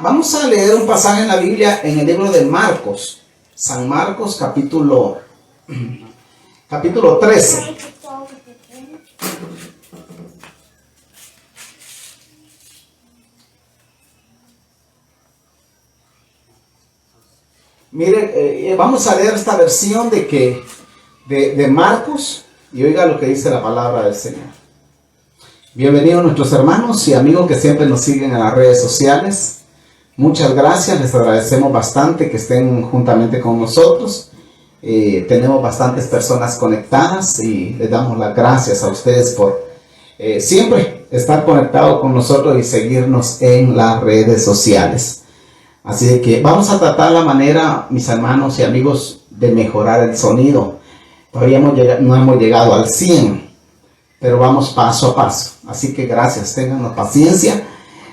Vamos a leer un pasaje en la Biblia en el libro de Marcos, San Marcos capítulo 13. Mire, vamos a leer esta versión de Marcos y oiga lo que dice la palabra del Señor. Bienvenidos nuestros hermanos y amigos que siempre nos siguen en las redes sociales. Muchas gracias, les agradecemos bastante que estén juntamente con nosotros. Tenemos bastantes personas conectadas y les damos las gracias a ustedes por siempre estar conectados con nosotros y seguirnos en las redes sociales. Así que vamos a tratar la manera, mis hermanos y amigos, de mejorar el sonido. Todavía no hemos llegado al 100, pero vamos paso a paso. Así que gracias, tengan paciencia.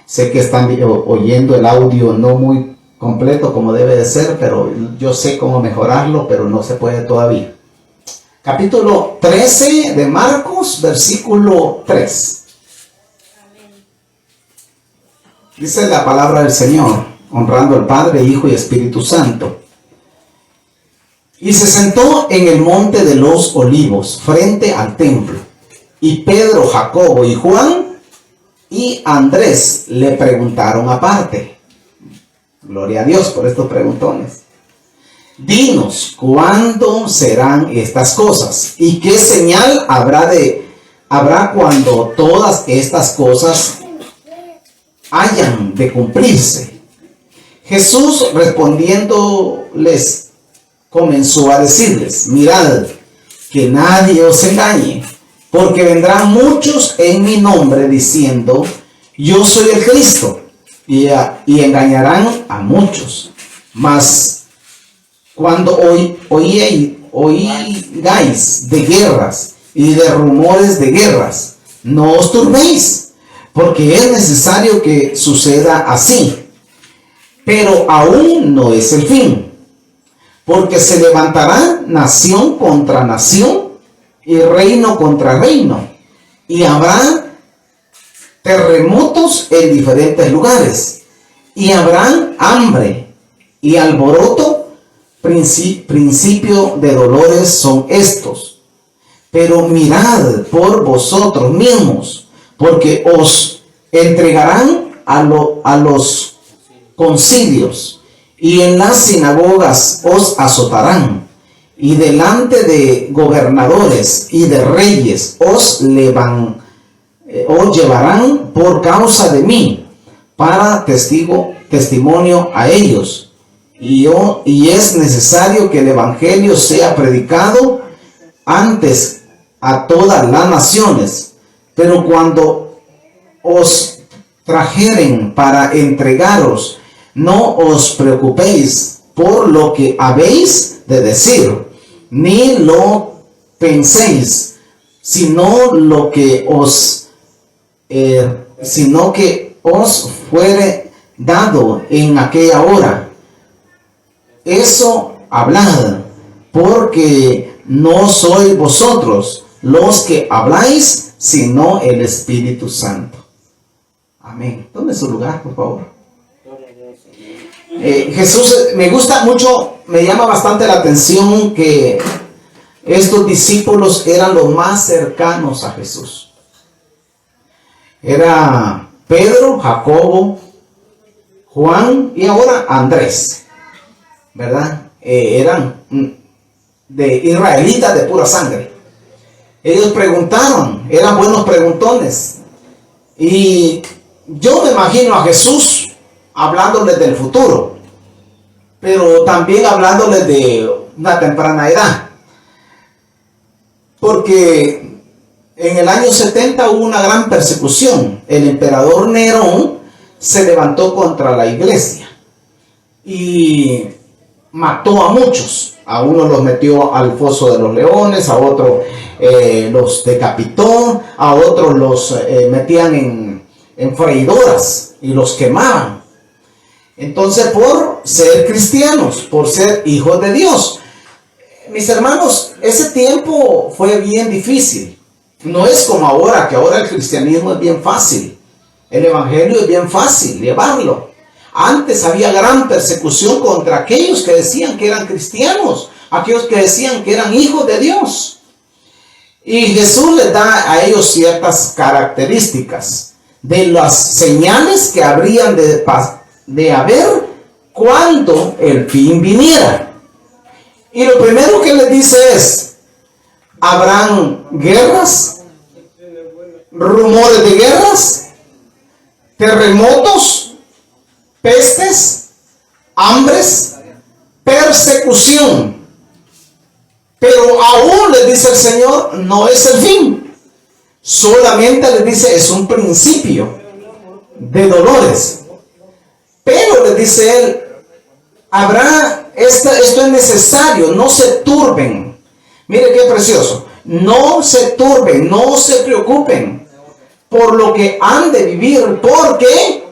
Sé que están oyendo el audio no muy completo como debe de ser, pero yo sé cómo mejorarlo, pero no se puede todavía. Capítulo 13 de Marcos, versículo 3. Dice la palabra del Señor, honrando al Padre, Hijo y Espíritu Santo. Y se sentó en el monte de los Olivos, frente al templo. Y Pedro, Jacobo y Juan y Andrés le preguntaron aparte. Gloria a Dios por estos preguntones. Dinos, ¿cuándo serán estas cosas? ¿Y qué señal habrá cuando todas estas cosas hayan de cumplirse? Jesús respondiéndoles comenzó a decirles: mirad que nadie os engañe, porque vendrán muchos en mi nombre diciendo: yo soy el Cristo, y engañarán a muchos. Mas cuando oigáis de guerras y de rumores de guerras, no os turbéis, porque es necesario que suceda así. Pero aún no es el fin, porque se levantará nación contra nación y reino contra reino, y habrá terremotos en diferentes lugares, y habrán hambre y alboroto. Principio de dolores son estos. Pero mirad por vosotros mismos, porque os entregarán a los concilios, y en las sinagogas os azotarán, y delante de gobernadores y de reyes os llevarán por causa de mí, para testimonio a ellos. Y es necesario que el evangelio sea predicado antes a todas las naciones. Pero cuando os trajeren para entregaros, no os preocupéis por lo que habéis de decir, ni lo penséis, sino que os fuere dado en aquella hora. Eso hablad, porque no sois vosotros los que habláis, sino el Espíritu Santo. Amén. Tome su lugar, por favor. Jesús, me gusta mucho, me llama bastante la atención que estos discípulos eran los más cercanos a Jesús. Era Pedro, Jacobo, Juan y ahora Andrés, ¿verdad? Eran de israelitas de pura sangre. Ellos preguntaron, eran buenos preguntones. Y yo me imagino a Jesús hablándoles del futuro, pero también hablándoles de una temprana edad. Porque en el año 70 hubo una gran persecución. El emperador Nerón se levantó contra la iglesia y mató a muchos. A unos los metió al foso de los leones, a otros los decapitó, a otros los metían en freidoras y los quemaban. Entonces, por ser cristianos, por ser hijos de Dios. Mis hermanos, ese tiempo fue bien difícil. No es como ahora, que ahora el cristianismo es bien fácil. El evangelio es bien fácil llevarlo. Antes había gran persecución contra aquellos que decían que eran cristianos, aquellos que decían que eran hijos de Dios. Y Jesús les da a ellos ciertas características de las señales que habrían de haber cuando el fin viniera. Y lo primero que les dice es: habrán guerras, rumores de guerras, terremotos, pestes, hambres, persecución. Pero aún les dice el Señor, no es el fin. Solamente les dice, es un principio de dolores. Pero les dice Él, habrá, esto es necesario, no se turben. Mire qué precioso. No se turben, no se preocupen por lo que han de vivir, porque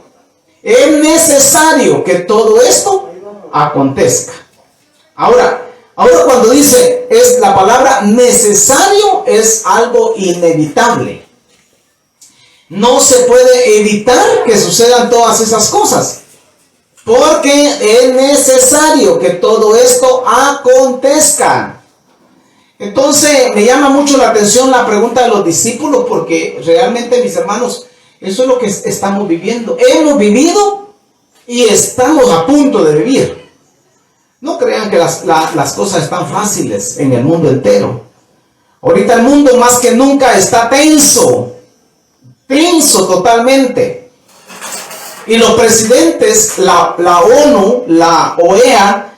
es necesario que todo esto acontezca. Ahora cuando dice es la palabra necesario, es algo inevitable. No se puede evitar que sucedan todas esas cosas, porque es necesario que todo esto acontezca. Entonces me llama mucho la atención la pregunta de los discípulos, porque realmente, mis hermanos, eso es lo que estamos viviendo. Hemos vivido y estamos a punto de vivir. No crean que las cosas están fáciles en el mundo entero. Ahorita el mundo más que nunca está tenso totalmente. Y los presidentes, la ONU, la OEA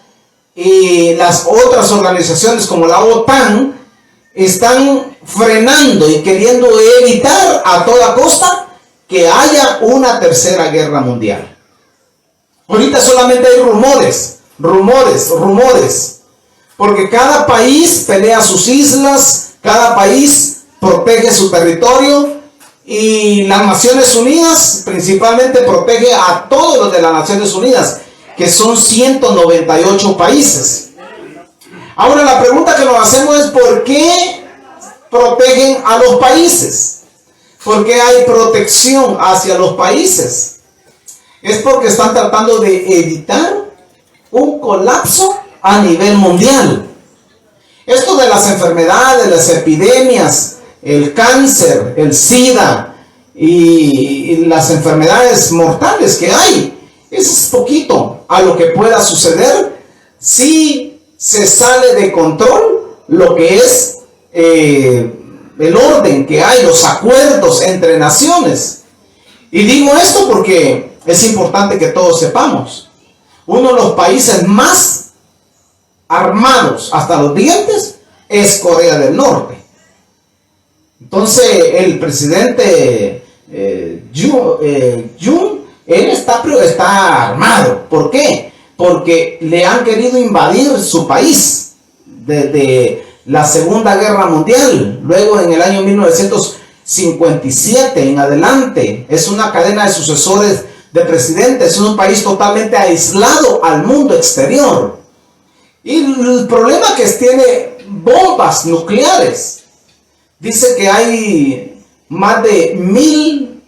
y las otras organizaciones como la OTAN están frenando y queriendo evitar a toda costa que haya una tercera guerra mundial. Ahorita solamente hay rumores, porque cada país pelea sus islas, cada país protege su territorio, y las Naciones Unidas principalmente protege a todos los de las Naciones Unidas, que son 198 países. Ahora la pregunta que nos hacemos es: ¿por qué protegen a los países? ¿Por qué hay protección hacia los países? Es porque están tratando de evitar un colapso a nivel mundial. Esto de las enfermedades, las epidemias, el cáncer, el SIDA y las enfermedades mortales que hay, eso es poquito a lo que pueda suceder si se sale de control lo que es el orden que hay, los acuerdos entre naciones. Y digo esto porque es importante que todos sepamos. Uno de los países más armados hasta los dientes es Corea del Norte. Entonces el presidente Jun, él está armado. ¿Por qué? Porque le han querido invadir su país desde la Segunda Guerra Mundial. Luego, en el año 1957 en adelante, es una cadena de sucesores de presidentes. Es un país totalmente aislado al mundo exterior. Y el problema que tiene bombas nucleares. Dice que hay más de 1000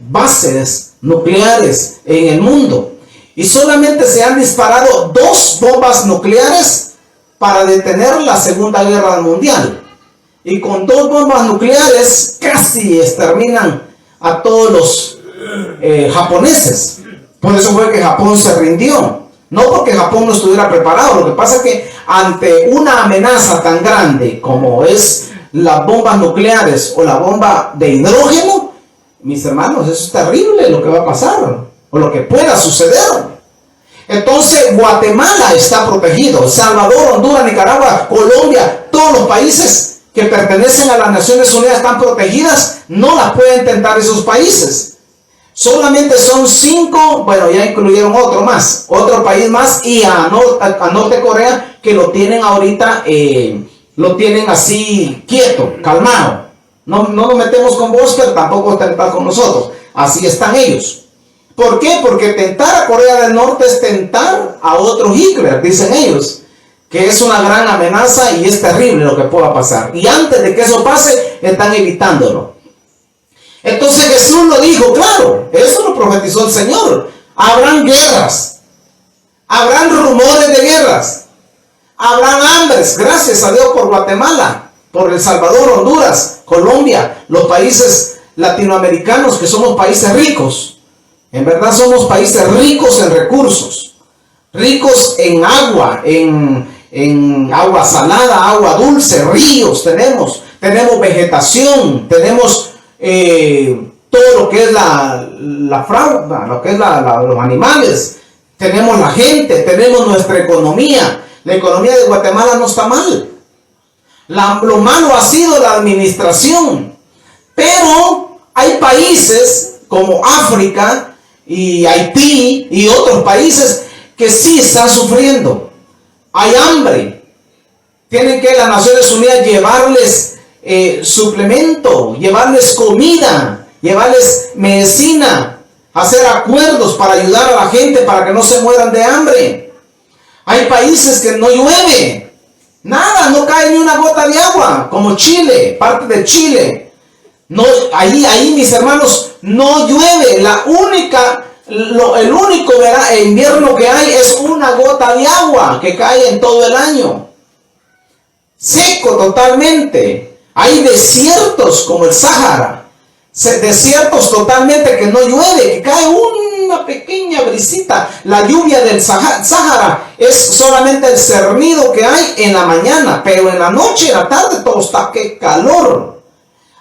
bases nucleares en el mundo. Y solamente se han disparado 2 bombas nucleares para detener la Segunda Guerra Mundial. Y con 2 bombas nucleares casi exterminan a todos los japoneses. Por eso fue que Japón se rindió. No porque Japón no estuviera preparado. Lo que pasa es que ante una amenaza tan grande como es las bombas nucleares o la bomba de hidrógeno, mis hermanos, eso es terrible lo que va a pasar o lo que pueda suceder. Entonces Guatemala está protegido, El Salvador, Honduras, Nicaragua, Colombia, todos los países que pertenecen a las Naciones Unidas están protegidas. No las pueden tentar esos países. Solamente son 5, bueno, ya incluyeron otro país más, y a Norte Corea, que lo tienen ahorita, lo tienen así quieto, calmado. No nos metemos con vos, pero tampoco tentar con nosotros. Así están ellos. ¿Por qué? Porque tentar a Corea del Norte es tentar a otro Hitler, dicen ellos, que es una gran amenaza y es terrible lo que pueda pasar. Y antes de que eso pase, están evitándolo. Entonces Jesús lo dijo, claro, eso lo profetizó el Señor. habrán guerras, habrán rumores de guerras, habrán hambres. Gracias a Dios por Guatemala, por El Salvador, Honduras, Colombia, los países latinoamericanos que somos países ricos. En verdad somos países ricos en recursos, ricos en agua, en agua salada, agua dulce, ríos tenemos vegetación, tenemos todo lo que es la fauna, lo que es los animales, tenemos la gente, tenemos nuestra economía. La economía de Guatemala no está mal. Lo malo ha sido la administración. Pero hay países como África y Haití y otros países que sí están sufriendo. Hay hambre. Tienen que las Naciones Unidas llevarles suplemento, llevarles comida, llevarles medicina, hacer acuerdos para ayudar a la gente para que no se mueran de hambre. Hay países que no llueve, nada, no cae ni una gota de agua, como Chile, parte de Chile. No, ahí mis hermanos, no llueve. El único invierno que hay es una gota de agua que cae en todo el año. Seco totalmente. Hay desiertos como el Sáhara. Desiertos totalmente que no llueve, que cae una pequeña brisita. La lluvia del Sáhara es solamente el cernido que hay en la mañana, pero en la noche, en la tarde, todo está que calor.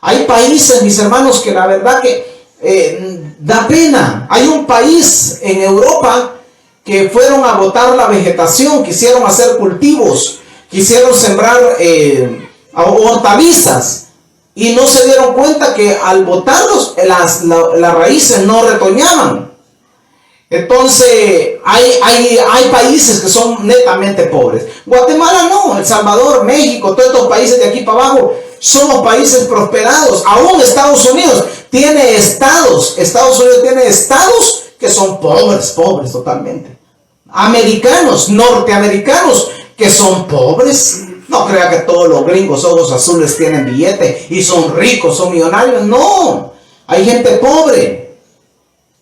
Hay países, mis hermanos, que la verdad que da pena. Hay un país en Europa que fueron a botar la vegetación, quisieron hacer cultivos, quisieron sembrar hortalizas. Y no se dieron cuenta que al botarlos, las raíces no retoñaban. Entonces, hay países que son netamente pobres. Guatemala no, El Salvador, México, todos estos países de aquí para abajo, somos países prosperados. Aún Estados Unidos tiene estados. Estados Unidos tiene estados que son pobres totalmente. Norteamericanos, que son pobres. No crea que todos los gringos ojos azules tienen billete y son ricos, son millonarios. No, hay gente pobre.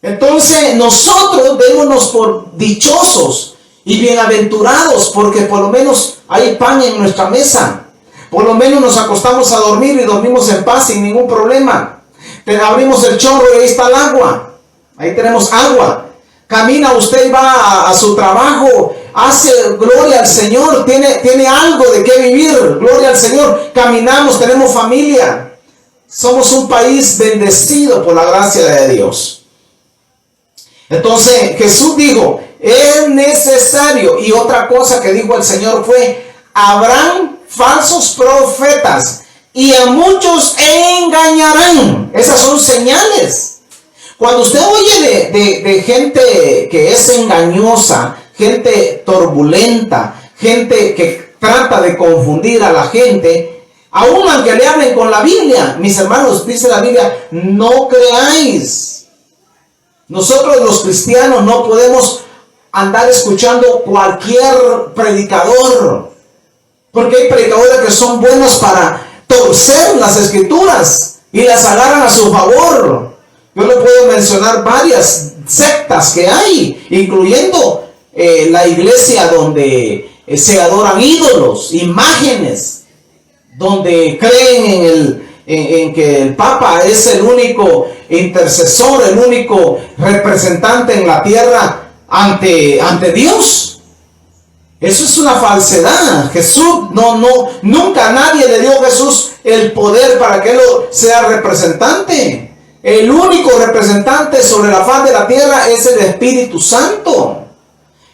Entonces nosotros démonos por dichosos y bienaventurados, porque por lo menos hay pan en nuestra mesa. Por lo menos nos acostamos a dormir y dormimos en paz sin ningún problema. Pero abrimos el chorro y ahí está el agua. Ahí tenemos agua. Camina usted y va a su trabajo, hace gloria al Señor, tiene algo de qué vivir, gloria al Señor. Caminamos, tenemos familia. Somos un país bendecido por la gracia de Dios. Entonces Jesús dijo, es necesario. Y otra cosa que dijo el Señor fue, habrán falsos profetas y a muchos engañarán. Esas son señales. Cuando usted oye de gente que es engañosa, gente turbulenta, gente que trata de confundir a la gente, aún aunque le hablen con la Biblia, mis hermanos, dice la Biblia, no creáis. Nosotros los cristianos no podemos andar escuchando cualquier predicador, porque hay predicadores que son buenos para torcer las escrituras y las agarran a su favor. Yo le puedo mencionar varias sectas que hay, incluyendo la iglesia donde se adoran ídolos, imágenes, donde creen en que el Papa es el único intercesor, el único representante en la tierra ante Dios. Eso es una falsedad. Jesús nunca nadie le dio a Jesús el poder para que él sea representante. El único representante sobre la faz de la tierra es el Espíritu Santo.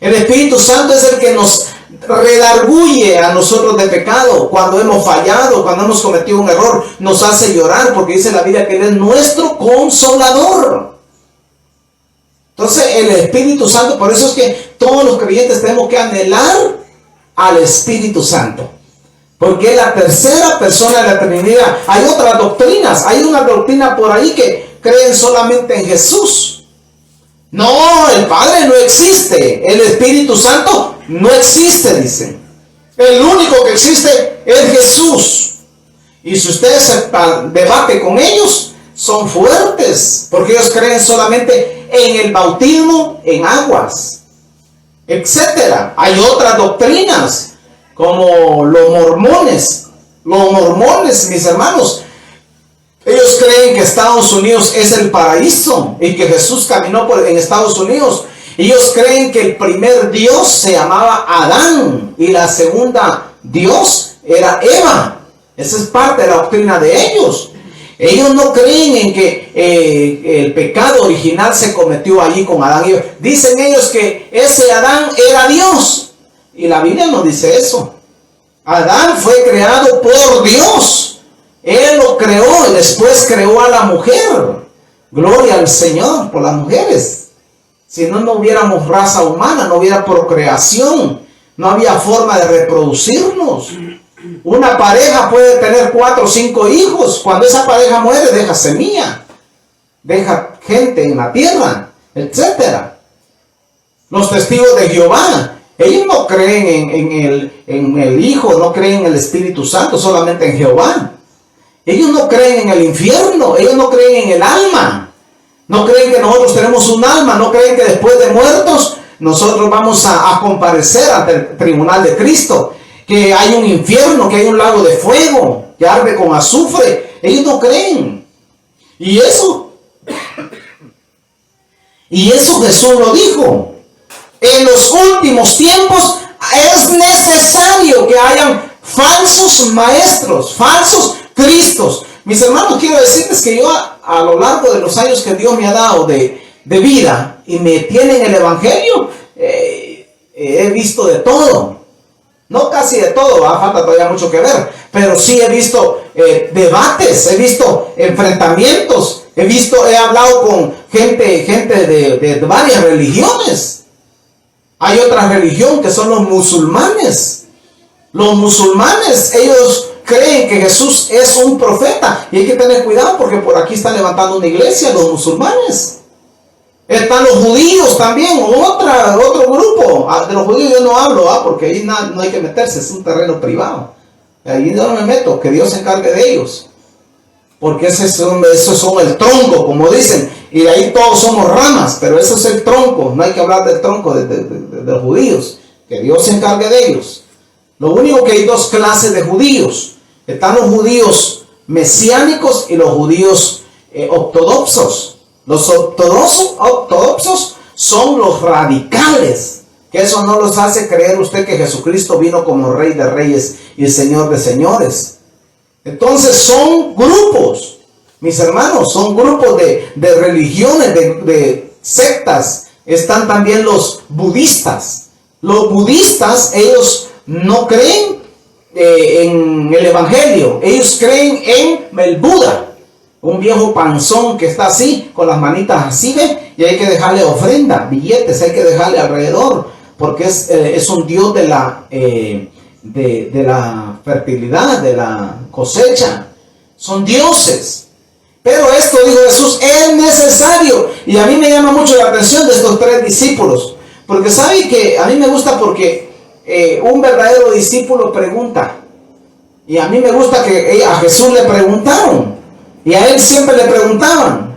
El Espíritu Santo es el que nos redarguye a nosotros de pecado. Cuando hemos fallado, cuando hemos cometido un error, nos hace llorar, porque dice la Biblia que Él es nuestro consolador. Entonces el Espíritu Santo, por eso es que todos los creyentes tenemos que anhelar al Espíritu Santo. Porque es la tercera persona de la Trinidad. Hay otras doctrinas. Hay una doctrina por ahí que creen solamente en Jesús. No, el Padre no existe. El Espíritu Santo no existe, dicen. El único que existe es Jesús. Y si usted se debate con ellos, son fuertes, porque ellos creen solamente en el bautismo en aguas, etcétera. Hay otras doctrinas, como los mormones. Los mormones, mis hermanos, ellos creen que Estados Unidos es el paraíso y que Jesús caminó en Estados Unidos. Ellos creen que el primer Dios se llamaba Adán y la segunda Dios era Eva. Esa es parte de la doctrina de ellos. Ellos no creen en que el pecado original se cometió allí con Adán y Eva. Dicen ellos que ese Adán era Dios. Y la Biblia no dice eso. Adán fue creado por Dios. Él lo creó y después creó a la mujer. Gloria al Señor por las mujeres. Si no, no hubiéramos raza humana, no hubiera procreación, no había forma de reproducirnos. Una pareja puede tener 4 o 5 hijos. Cuando esa pareja muere, deja semilla, deja gente en la tierra, etc. Los testigos de Jehová, ellos no creen en el Hijo, no creen en el Espíritu Santo, solamente en Jehová. Ellos no creen en el infierno, ellos no creen en el alma. No creen que nosotros tenemos un alma, no creen que después de muertos nosotros vamos a comparecer ante el tribunal de Cristo, que hay un infierno, que hay un lago de fuego, que arde con azufre. Ellos no creen. Y eso Jesús lo dijo. En los últimos tiempos es necesario que hayan falsos maestros, falsos cristos. Mis hermanos, quiero decirles que yo a lo largo de los años que Dios me ha dado de vida y me tiene en el Evangelio, he visto de todo. No casi de todo, falta todavía mucho que ver, pero sí he visto debates, he visto enfrentamientos, he hablado con gente de varias religiones. Hay otra religión que son los musulmanes. Los musulmanes, ellos creen que Jesús es un profeta y hay que tener cuidado porque por aquí están levantando una iglesia los musulmanes. Están los judíos también, otro grupo. De los judíos yo no hablo, porque ahí no hay que meterse, es un terreno privado. Ahí yo no me meto, que Dios se encargue de ellos. Porque esos son el tronco, como dicen, y de ahí todos somos ramas, pero eso es el tronco. No hay que hablar del tronco de los judíos, que Dios se encargue de ellos. Lo único que hay 2 clases de judíos. Están los judíos mesiánicos y los judíos ortodoxos. Los ortodoxos son los radicales, que eso no los hace creer usted que Jesucristo vino como Rey de Reyes y Señor de Señores. Entonces son grupos, mis hermanos, son grupos de religiones, de sectas. Están también los budistas. Los budistas, ellos no creen en el Evangelio, ellos creen en el Buda. Un viejo panzón que está así, con las manitas así, ¿ve? Y hay que dejarle ofrenda, billetes, hay que dejarle alrededor, porque es un dios de la fertilidad, de la cosecha. Son dioses. Pero esto, dijo Jesús, es necesario. Y a mí me llama mucho la atención de estos 3 discípulos. Porque sabe que a mí me gusta porque un verdadero discípulo pregunta. Y a mí me gusta que a Jesús le preguntaron. Y a él siempre le preguntaban.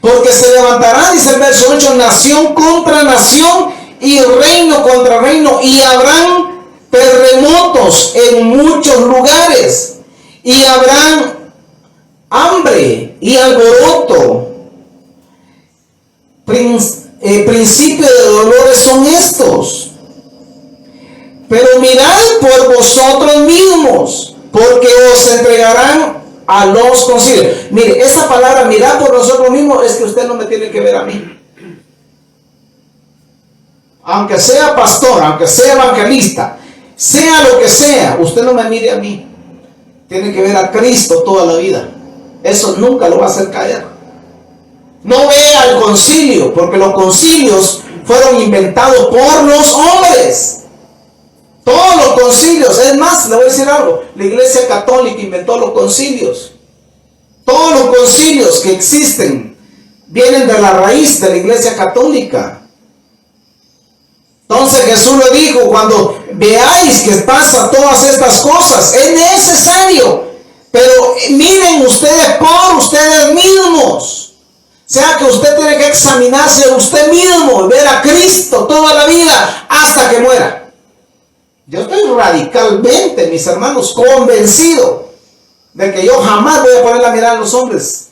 Porque se levantará, dice el verso 8, nación contra nación y reino contra reino. Y habrán terremotos en muchos lugares. Y habrán hambre y alboroto. Principio de dolores son estos. Pero mirad por vosotros mismos, porque os entregarán a los concilios. Mire, esa palabra mirar por nosotros mismos es que usted no me tiene que ver a mí. Aunque sea pastor, aunque sea evangelista, sea lo que sea, usted no me mire a mí. Tiene que ver a Cristo toda la vida. Eso nunca lo va a hacer caer. No vea al concilio, porque los concilios fueron inventados por los hombres. Todos los concilios, es más, le voy a decir algo, la Iglesia Católica inventó los concilios. Todos los concilios que existen vienen de la raíz de la Iglesia Católica. Entonces Jesús lo dijo, cuando veáis que pasan todas estas cosas, es necesario Pero miren ustedes por ustedes mismos. O sea que usted tiene que examinarse a usted mismo, ver a Cristo toda la vida hasta que muera. Yo estoy radicalmente, mis hermanos, convencido de que yo jamás voy a poner la mirada en los hombres.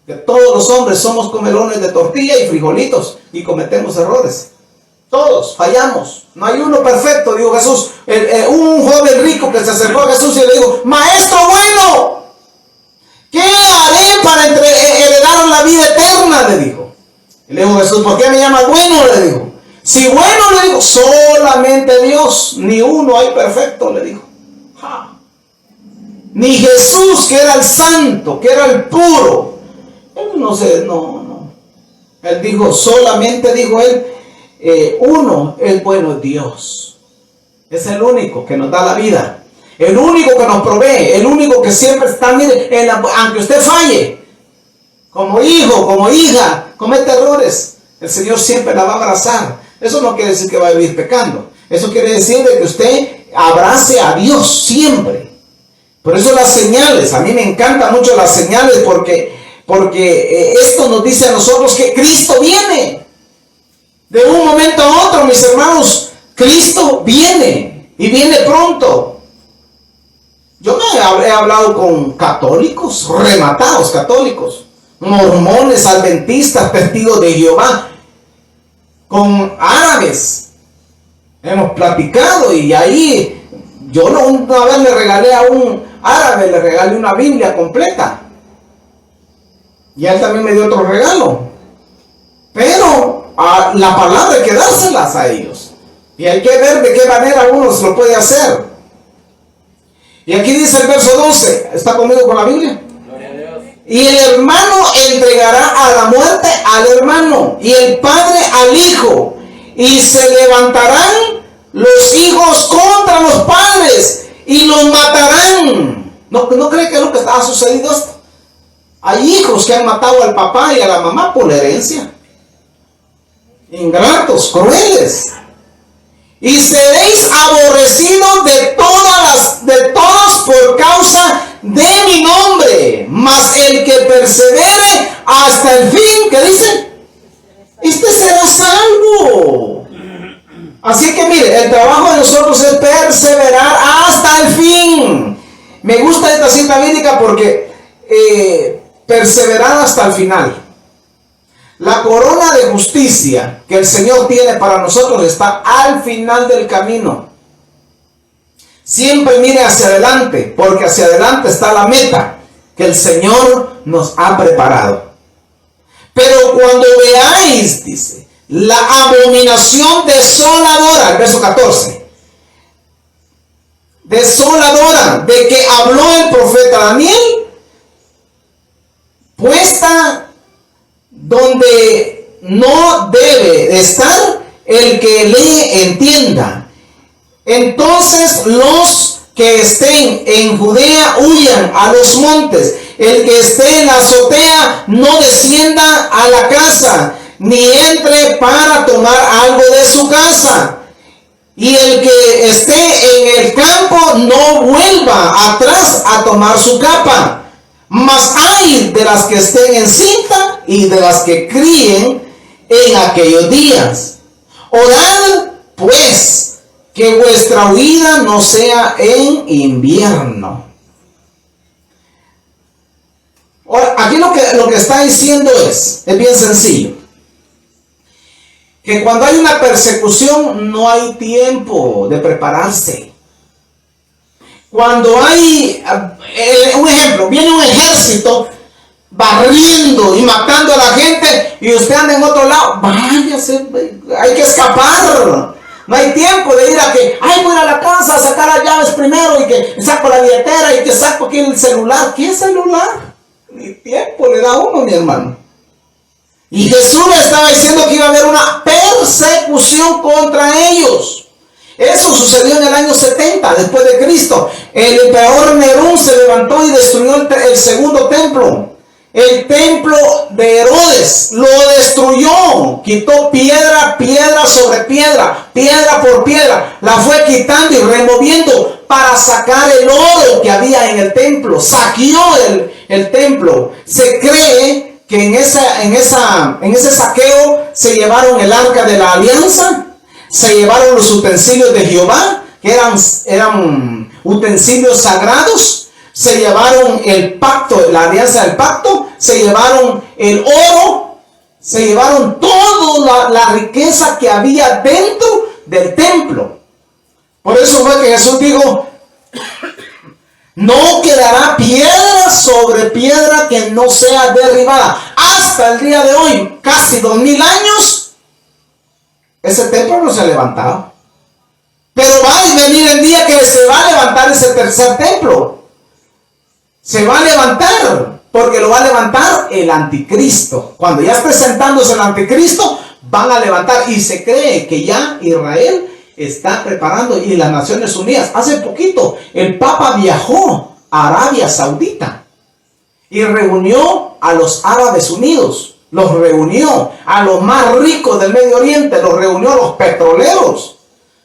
Que todos los hombres somos comelones de tortilla y frijolitos y cometemos errores. Todos fallamos. No hay uno perfecto, dijo Jesús. Un joven rico que se acercó a Jesús y le dijo: maestro bueno, ¿qué haré para heredar la vida eterna? Le dijo. Y le dijo Jesús: ¿por qué me llamas bueno? Le dijo. Si bueno, le dijo, solamente Dios, ni uno hay perfecto, le dijo. Ni Jesús, que era el santo, que era el puro. Él no. Él dijo, solamente dijo él, uno es bueno, Dios. Es el único que nos da la vida. El único que nos provee. El único que siempre está, mire, aunque usted falle, como hijo, como hija, comete errores, el Señor siempre la va a abrazar. Eso no quiere decir que va a vivir pecando. Eso quiere decir de que usted abrace a Dios siempre. Por eso las señales, a mí me encantan mucho las señales porque esto nos dice a nosotros que Cristo viene. De un momento a otro, mis hermanos, Cristo viene y viene pronto. Yo me he hablado con católicos, rematados católicos, mormones, adventistas, testigos de Jehová, con árabes. Hemos platicado y ahí yo una vez le regalé a un árabe, le regalé una Biblia completa. Y él también me dio otro regalo. Pero la palabra hay que dárselas a ellos. Y hay que ver de qué manera uno se lo puede hacer. Y aquí dice el verso 12. ¿Está conmigo con la Biblia? Gloria a Dios. Y el hermano entregará a la muerte al hermano, y el padre al hijo. Y se levantarán los hijos contra los padres y los matarán. ¿No cree que es lo que ha sucedido esto? Hay hijos que han matado al papá y a la mamá por la herencia. Ingratos, crueles. Y seréis aborrecidos de todos por causa de mi nombre. Mas el que persevere hasta el fin, ¿qué dice? Este será salvo. Así que mire, el trabajo de nosotros es perseverar hasta el fin. Me gusta esta cita bíblica porque perseverar hasta el final. La corona de justicia que el Señor tiene para nosotros está al final del camino. Siempre mire hacia adelante, porque hacia adelante está la meta que el Señor nos ha preparado. Pero cuando veáis, dice, la abominación desoladora, el verso 14, desoladora, de que habló el profeta Daniel, puesta donde no debe estar, el que lee entienda. Entonces los que estén en Judea huyan a los montes. El que esté en la azotea no descienda a la casa, ni entre para tomar algo de su casa. Y el que esté en el campo no vuelva atrás a tomar su capa. Mas hay de las que estén en cinta y de las que críen en aquellos días. Orad pues que vuestra huida no sea en invierno. Ahora, aquí lo que está diciendo es bien sencillo. Que cuando hay una persecución no hay tiempo de prepararse. Cuando hay, un ejemplo, viene un ejército barriendo y matando a la gente y usted anda en otro lado, váyase, hay que escapar. No hay tiempo de ir a que, voy a la casa a sacar las llaves primero y que saco la billetera y que saco aquí el celular. ¿Qué celular? Ni tiempo le da uno, mi hermano. Y Jesús le estaba diciendo que iba a haber una persecución contra ellos. Eso sucedió en el año 70 después de Cristo. El emperador Nerón se levantó y destruyó el segundo templo. El templo de Herodes lo destruyó. Quitó piedra sobre sobre piedra, piedra por piedra, la fue quitando y removiendo para sacar el oro que había en el templo. Saqueó el templo. Se cree que en ese saqueo se llevaron el arca de la alianza, se llevaron los utensilios de Jehová, que eran utensilios sagrados, se llevaron el pacto, la alianza del pacto, se llevaron el oro, se llevaron toda la riqueza que había dentro del templo. Por eso fue que Jesús dijo: no quedará piedra sobre piedra que no sea derribada. Hasta el día de hoy, casi 2000 años, ese templo no se ha levantado. Pero va a venir el día que se va a levantar ese tercer templo. Se va a levantar, porque lo va a levantar el anticristo. Cuando ya esté sentándose el anticristo, van a levantar. Y se cree que ya Israel está preparando, y las Naciones Unidas. Hace poquito el Papa viajó a Arabia Saudita y reunió a los Árabes Unidos, los reunió a los más ricos del Medio Oriente, los reunió a los petroleros,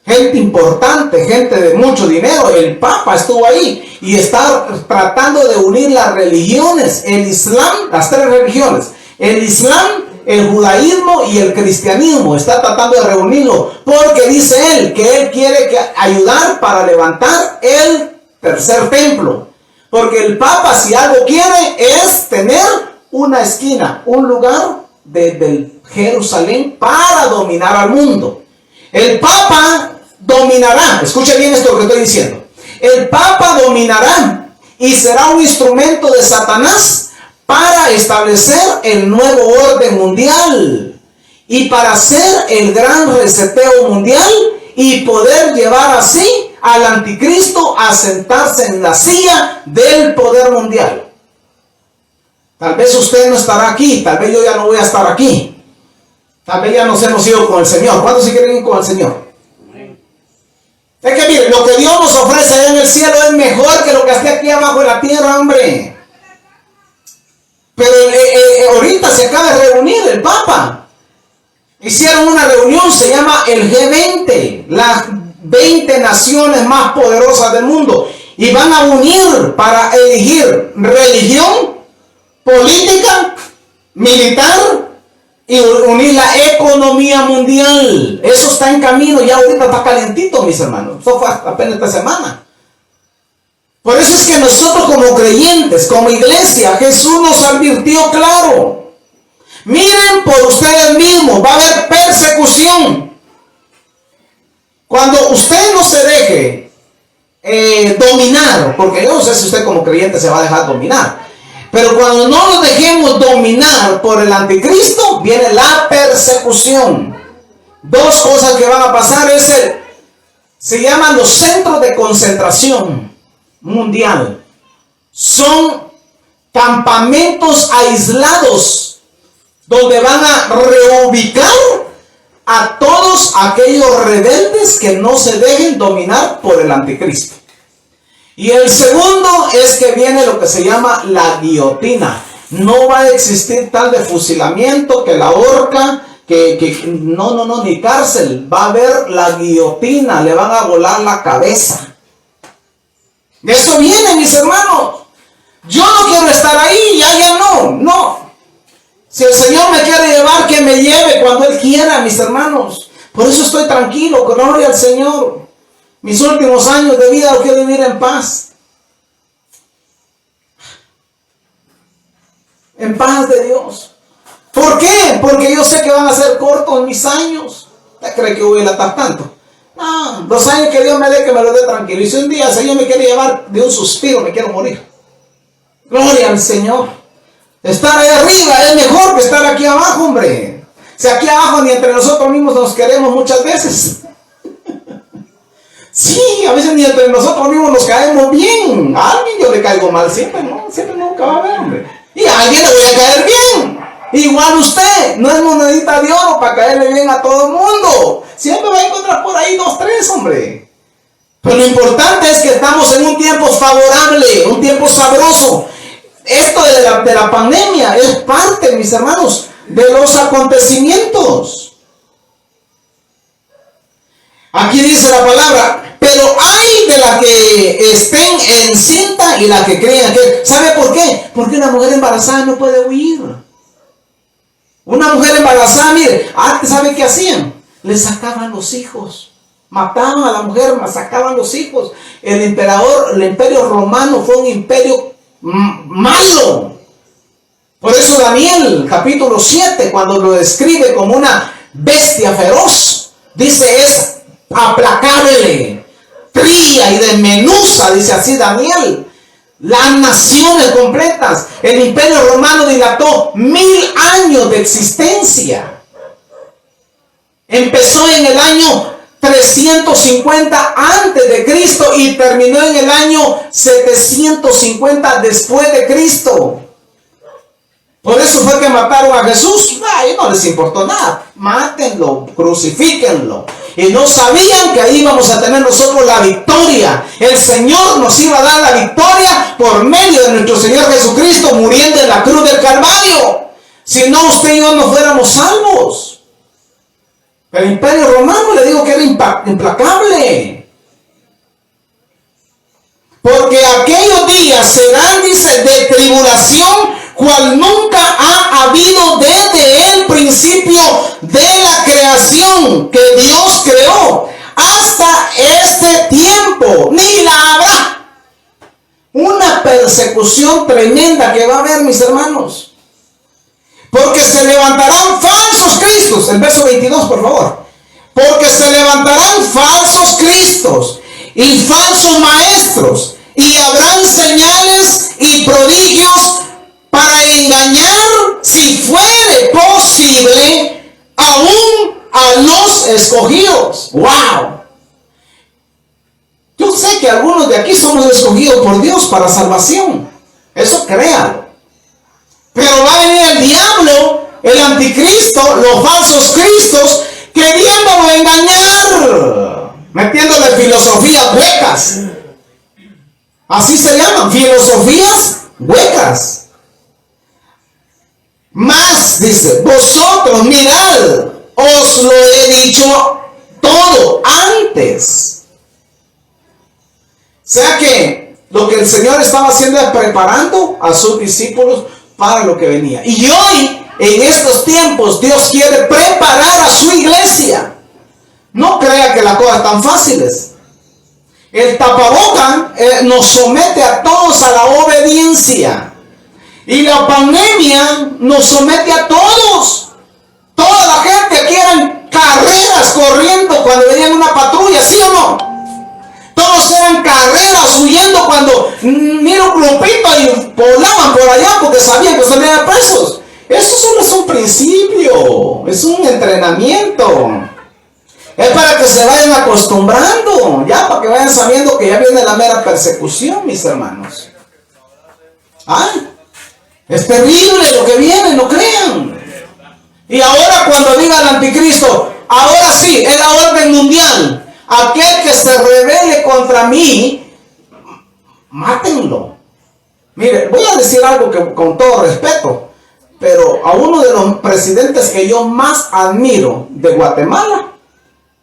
gente importante, gente de mucho dinero. El Papa estuvo ahí y está tratando de unir las religiones, el Islam, las tres religiones, el Islam, el judaísmo y el cristianismo. Está tratando de reunirlo, porque dice él que él quiere ayudar para levantar el tercer templo. Porque el Papa, si algo quiere, es tener una esquina, un lugar desde Jerusalén para dominar al mundo. El Papa dominará, escuche bien esto que estoy diciendo. El Papa dominará y será un instrumento de Satanás para establecer el nuevo orden mundial y para hacer el gran reseteo mundial y poder llevar así al anticristo a sentarse en la silla del poder mundial. Tal vez usted no estará aquí, tal vez yo ya no voy a estar aquí, tal vez ya nos hemos ido con el Señor. ¿Cuántos se quieren ir con el Señor? Es que mire, lo que Dios nos ofrece allá en el cielo es mejor que lo que esté aquí abajo en la tierra, hombre. Pero ahorita se acaba de reunir el Papa. Hicieron una reunión, se llama el G20, las 20 naciones más poderosas del mundo. Y van a unir para elegir religión, política, militar y unir la economía mundial. Eso está en camino, ya ahorita está calientito, mis hermanos. Eso fue apenas esta semana. Por eso es que nosotros como creyentes, como iglesia, Jesús nos advirtió claro: miren por ustedes mismos, va a haber persecución. Cuando usted no se deje dominar, porque yo no sé si usted como creyente se va a dejar dominar, pero cuando no nos dejemos dominar por el anticristo, viene la persecución. Dos cosas que van a pasar se llaman los centros de concentración mundial. Son campamentos aislados donde van a reubicar a todos aquellos rebeldes que no se dejen dominar por el anticristo. Y el segundo es que viene lo que se llama la guillotina. No va a existir tal de fusilamiento, que la horca, no, ni cárcel. Va a haber la guillotina, le van a volar la cabeza. De eso viene, mis hermanos. Yo no quiero estar ahí, ya no. Si el Señor me quiere llevar, que me lleve cuando Él quiera, mis hermanos. Por eso estoy tranquilo, gloria al Señor. Mis últimos años de vida los quiero vivir en paz. En paz de Dios. ¿Por qué? Porque yo sé que van a ser cortos mis años. ¿Usted cree que voy a dilatar tanto? No, los años que Dios me dé, que me los dé tranquilo. Y si un día el Señor me quiere llevar de un suspiro, me quiero morir. Gloria al Señor. Estar ahí arriba es mejor que estar aquí abajo, hombre. Si aquí abajo ni entre nosotros mismos nos queremos muchas veces. Sí, a veces ni entre nosotros mismos nos caemos bien. A alguien yo le caigo mal siempre, ¿no? Siempre nunca va a haber, hombre. Y a alguien le voy a caer bien. Igual usted, no es monedita de oro para caerle bien a todo el mundo. Siempre va a encontrar por ahí 2, 3, hombre. Pero lo importante es que estamos en un tiempo favorable, un tiempo sabroso. Esto de la pandemia es parte, mis hermanos, de los acontecimientos. Aquí dice la palabra, pero hay de la que estén encinta y la que crean que... ¿Sabe por qué? Porque una mujer embarazada no puede huir. Una mujer embarazada, mire, antes, ¿sabe qué hacían? Le sacaban los hijos. Mataban a la mujer, sacaban los hijos. El imperio romano fue un imperio malo. Por eso Daniel, capítulo 7, cuando lo describe como una bestia feroz, dice es aplacable, fría y desmenuza, dice así Daniel. Las naciones completas. El imperio romano dilató 1000 años de existencia. Empezó en el año 350 antes de Cristo y terminó en el año 750 después de Cristo. Por eso fue que mataron a Jesús. Ay, no les importó nada. Mátenlo, crucifíquenlo. Y no sabían que ahí íbamos a tener nosotros la victoria. El Señor nos iba a dar la victoria por medio de nuestro Señor Jesucristo muriendo en la cruz del Calvario. Si no, usted y yo no fuéramos salvos. El imperio romano, le digo que era implacable. Porque aquellos días serán, dice, de tribulación, cual nunca ha habido desde el principio de la creación que Dios creó hasta este tiempo, ni la habrá. Una persecución tremenda que va a haber, mis hermanos. Porque se levantarán falsos cristos. El verso 22, por favor. Porque se levantarán falsos cristos y falsos maestros, y habrán señales y prodigios para engañar, si fuere posible, aún a los escogidos. ¡Wow! Yo sé que algunos de aquí somos escogidos por Dios para salvación. Eso créalo. Pero va a venir el diablo, el anticristo, los falsos cristos, queriéndolo engañar, metiéndole filosofías huecas. Así se llaman, filosofías huecas. Más, dice, vosotros mirad, os lo he dicho todo antes. O sea que lo que el Señor estaba haciendo es preparando a sus discípulos para lo que venía. Y hoy, en estos tiempos, Dios quiere preparar a su iglesia. No crea que las cosas están fáciles. El tapaboca nos somete a todos a la obediencia. Y la pandemia nos somete a todos. Toda la gente aquí eran carreras corriendo cuando venían una patrulla, ¿sí o no? Todos eran carreras huyendo cuando mira un grupito y volaban por allá porque sabían que salían presos. Eso solo es un principio, es un entrenamiento. Es para que se vayan acostumbrando, ya para que vayan sabiendo que ya viene la mera persecución, mis hermanos. ¡Ay! Es terrible lo que viene, no crean. Y ahora cuando diga el anticristo, ahora sí, es la orden mundial. Aquel que se rebele contra mí, mátenlo. Mire, voy a decir algo que con todo respeto, pero a uno de los presidentes que yo más admiro de Guatemala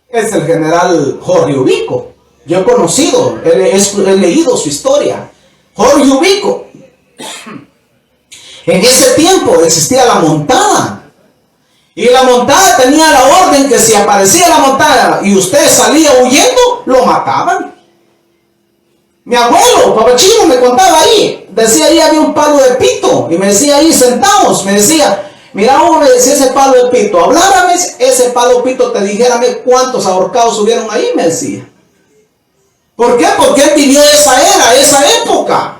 es el general Jorge Ubico. Yo he conocido, he leído su historia. Jorge Ubico. En ese tiempo existía la montada. Y la montada tenía la orden que si aparecía la montada y usted salía huyendo, lo mataban. Mi abuelo, Papachino, me contaba ahí. Decía ahí había un palo de pito. Y me decía ahí sentados, me decía, mira, me decía ese palo de pito. Hablárame ese palo de pito, te dijérame cuántos ahorcados hubieron ahí, me decía. ¿Por qué? Porque él vivió esa era, esa época.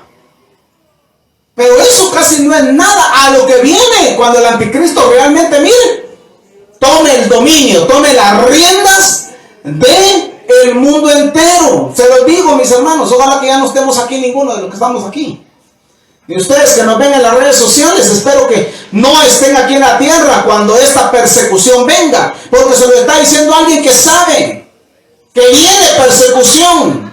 Pero eso casi no es nada a lo que viene cuando el anticristo realmente, mire, tome el dominio, tome las riendas del mundo entero. Se los digo, mis hermanos, ojalá que ya no estemos aquí ninguno de los que estamos aquí. Y ustedes que nos ven en las redes sociales, espero que no estén aquí en la tierra cuando esta persecución venga, porque se lo está diciendo alguien que sabe que viene persecución.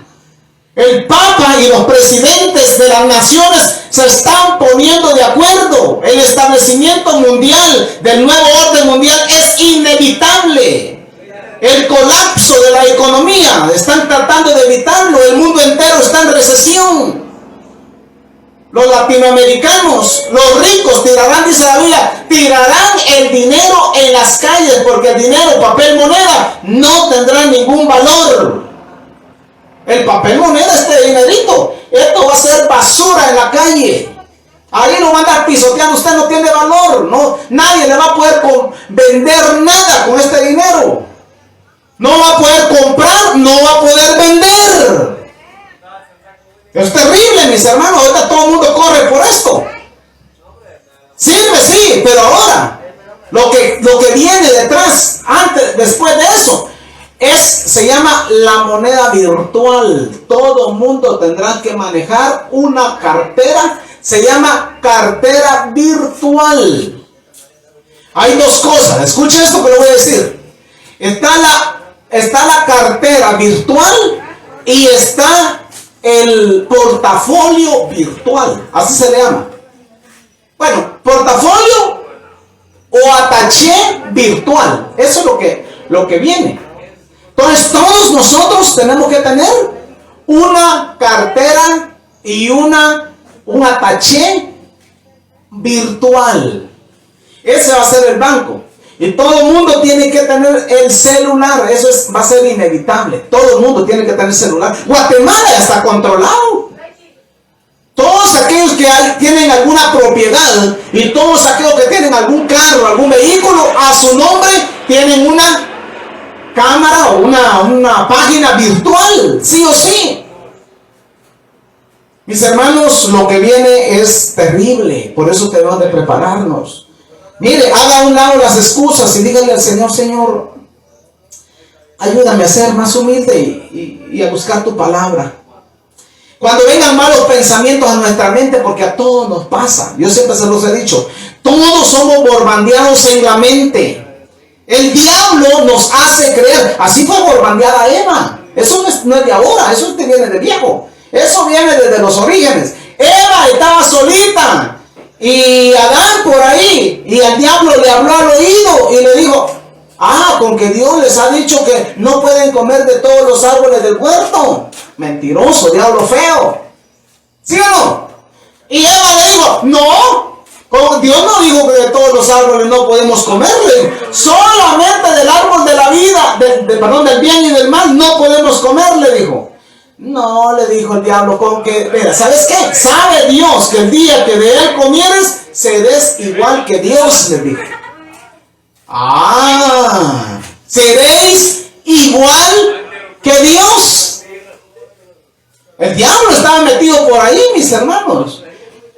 El Papa y los presidentes de las naciones se están poniendo de acuerdo. El establecimiento mundial del nuevo orden mundial es inevitable. El colapso de la economía economía, están tratando de evitarlo. El mundo entero está en recesión. Los latinoamericanos, los ricos tirarán, dice la Biblia, tirarán el dinero en las calles, porque el dinero, papel moneda, no tendrá ningún valor. El papel moneda, este dinerito, esto va a ser basura en la calle. Ahí lo va a andar pisoteando, usted no tiene valor, no, nadie le va a poder vender nada con este dinero. No va a poder comprar, no va a poder vender. Es terrible, mis hermanos. Ahorita todo el mundo corre por esto. Sirve, sí, pero ahora lo que viene detrás, antes, después de eso, se llama la moneda virtual. Todo el mundo tendrá que manejar una cartera. Se llama cartera virtual. Hay dos cosas. Escuche esto que le voy a decir. Está la cartera virtual y está el portafolio virtual, así se le llama. Bueno, portafolio o ataché virtual, eso es lo que viene. Entonces todos nosotros tenemos que tener una cartera y un ataché virtual. Ese va a ser el banco. Y todo el mundo tiene que tener el celular. Eso va a ser inevitable. Todo el mundo tiene que tener celular. Guatemala ya está controlado. Todos aquellos que tienen alguna propiedad y todos aquellos que tienen algún carro, algún vehículo, a su nombre tienen una cámara o una página virtual. Sí o sí. Mis hermanos, lo que viene es terrible. Por eso tenemos de prepararnos. Mire, haga a un lado las excusas y dígale al Señor, Señor, ayúdame a ser más humilde y a buscar tu palabra. Cuando vengan malos pensamientos a nuestra mente, porque a todos nos pasa, yo siempre se los he dicho, todos somos borbandeados en la mente. El diablo nos hace creer, así fue borbandeada Eva. Eso no es de ahora, eso viene de viejo. Eso viene desde los orígenes. Eva estaba solita. Y Adán por ahí, y el diablo le habló al oído y le dijo, con que Dios les ha dicho que no pueden comer de todos los árboles del huerto. Mentiroso, diablo feo. ¿Sí o no? Y Eva le dijo, no, Dios no dijo que de todos los árboles no podemos comerle. Solamente del árbol de la vida, del bien y del mal no podemos comerle, dijo. No, le dijo el diablo, con que, mira, ¿sabes qué? Sabe Dios que el día que de él comieres, seréis igual que Dios, le dijo. Seréis igual que Dios. El diablo estaba metido por ahí, mis hermanos.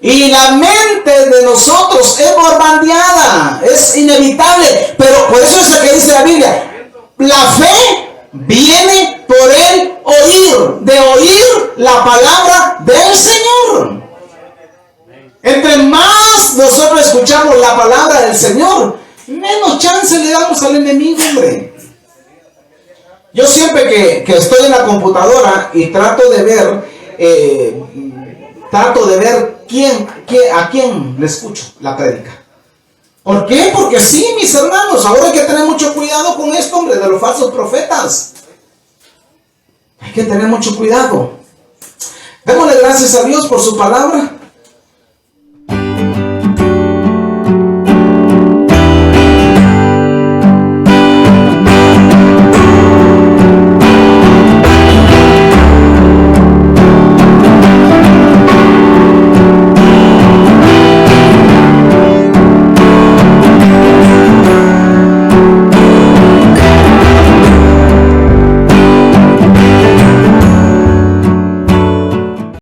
Y la mente de nosotros es borbandeada, es inevitable. Pero por eso es lo que dice la Biblia. La fe viene por el oír, de oír la palabra del Señor. Entre más nosotros escuchamos la palabra del Señor, menos chance le damos al enemigo, hombre. Yo siempre que estoy en la computadora y trato de ver a quién le escucho la prédica. ¿Por qué? Porque sí, mis hermanos, ahora hay que tener mucho cuidado con esto, hombre, de los falsos profetas. Hay que tener mucho cuidado. Démosle gracias a Dios por su palabra.